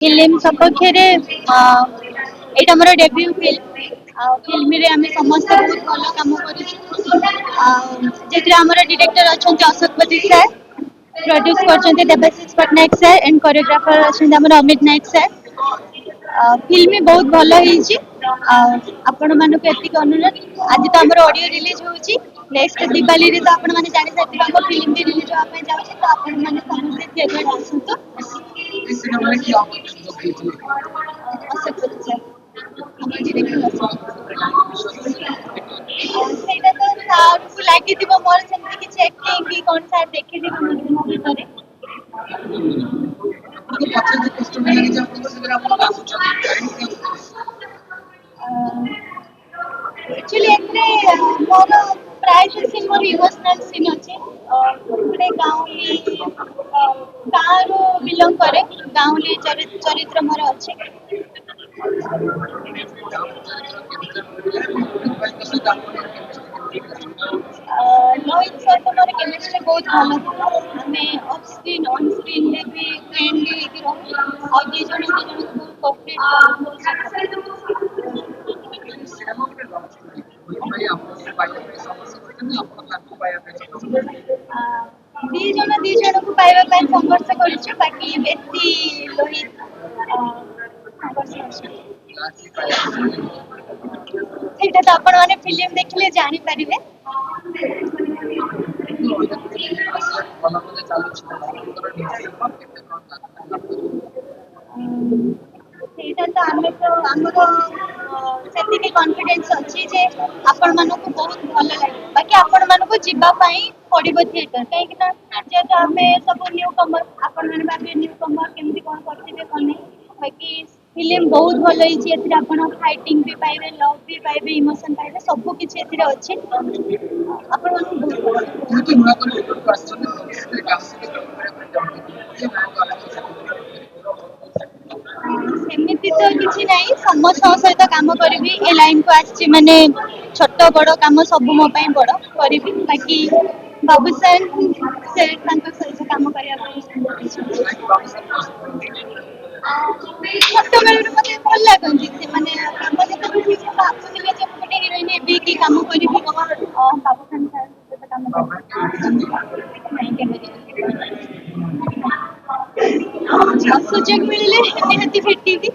film सपक्ष एटा मोर debut film film रे आमे समस्त बहुत भल काम करेछे हमर डायरेक्टर अछंती अशोकपति सर प्रोड्यूस करछंती Debashish Pattnaik sir and choreographer अछंती हमर अमित नायक सर फिल्म बहुत भल होईची आपण मानको एतिक अनुरोध आज तो हमर ऑडियो रिलीज होउची नेक्स्ट दिवाली रे तो आपण माने जानि सकथिबा हमर फिल्म भी रिलीज होआ पे जाउची तो आपण माने समस्त थिएटर आसंतो अशोकपति सर हमर डायरेक्टर ସେଇଟା ତ ସାର୍ଙ୍କୁ ଲାଗିଥିବ ମୋର ସେମିତି କିଛି ଆକ୍ଟିଂ କି କଣ ସାର୍ ଦେଖିଥିବେ ମୋ ଭିତରେ एक्चुअली एथे मोर प्राइस सीन मोर इमोशनल सीन अछि गोटे गाँवली गाँव बिलोंग करे गाँवली चरित्र मोर अछि रोहित सर तो मोर केमिस्ट्री बहुत भल था हमें ऑफ स्क्रीन ऑन स्क्रीन रे भी फ्रेंडली हेकी रहू और दी जण बहुत दी जण को पाइबा ପାଇଁ संघर्ष କରିଛୁ बाकी ବେଶୀ ଲୋହିତ संघर्ष ଅଛି ସେଇଟା ତ ଆପଣ ମାନେ ଫିଲ୍ମ ଦେଖିଲେ ଜାଣି ପାରିବେ ସେଇଟା ତ ଆମେ ତ ଆମର ସେତିକି କନଫିଡେନ୍ସ ଅଛି ଯେ ଆପଣ ମାନଙ୍କୁ ବହୁତ ଭଲ ଲାଗିବ ବାକି ଆପଣ ମାନଙ୍କୁ ଯିବା ପାଇଁ ପଡିବ ଥିଏଟର କାହିଁକି ନା ଯେହେତୁ ଆମେ ସବୁ ନ୍ୟୁ କମର ଆପଣ ମାନେ ଭାବିବେ ନ୍ୟୁ କମର କେମିତି କଣ କରିଥିବେ କଣ ନାହିଁ ବାକି ଫିଲ୍ମ ବହୁତ ଭଲ ହେଇଛି ଏଥିରେ ଆପଣ ଫାଇଟିଂ ବି ପାଇବେ ଲଭ୍ ବି ପାଇବେ ଇମୋସନ ପାଇବେ ସବୁ କିଛି ଏଥିରେ ଅଛି ଆପଣ ମାନଙ୍କୁ ବହୁତ ସେମିତି ତ କିଛି ନାହିଁ ସମସ୍ତଙ୍କ ସହିତ କାମ କରିବି ଏ ଲାଇନ କୁ ଆସିଛି ମାନେ ଛୋଟ ବଡ କାମ ସବୁ ମୋ ପାଇଁ ବଡ କରିବି ବାକି ବାବୁ ସାର୍ ସେ ତାଙ୍କ ସହିତ କାମ କରିବା ପାଇଁ ଛୋଟବେଳରୁ ମତେ ଭଲ ଲାଗନ୍ତି ସେମାନେ କାମ ଯେତେବେଳେ ଭାବୁଥିଲେ ଯେ ମୁଁ ଗୋଟେ ହିରୋଇନ ହେବି କି କାମ କରିବି ବାବୁସାନ ସାର୍ ସହିତ କାମ କରିବି ନାଇଁ କେବେ ସୁଯୋଗ ମିଳିଲେ ନିହାତି ଭେଟିବି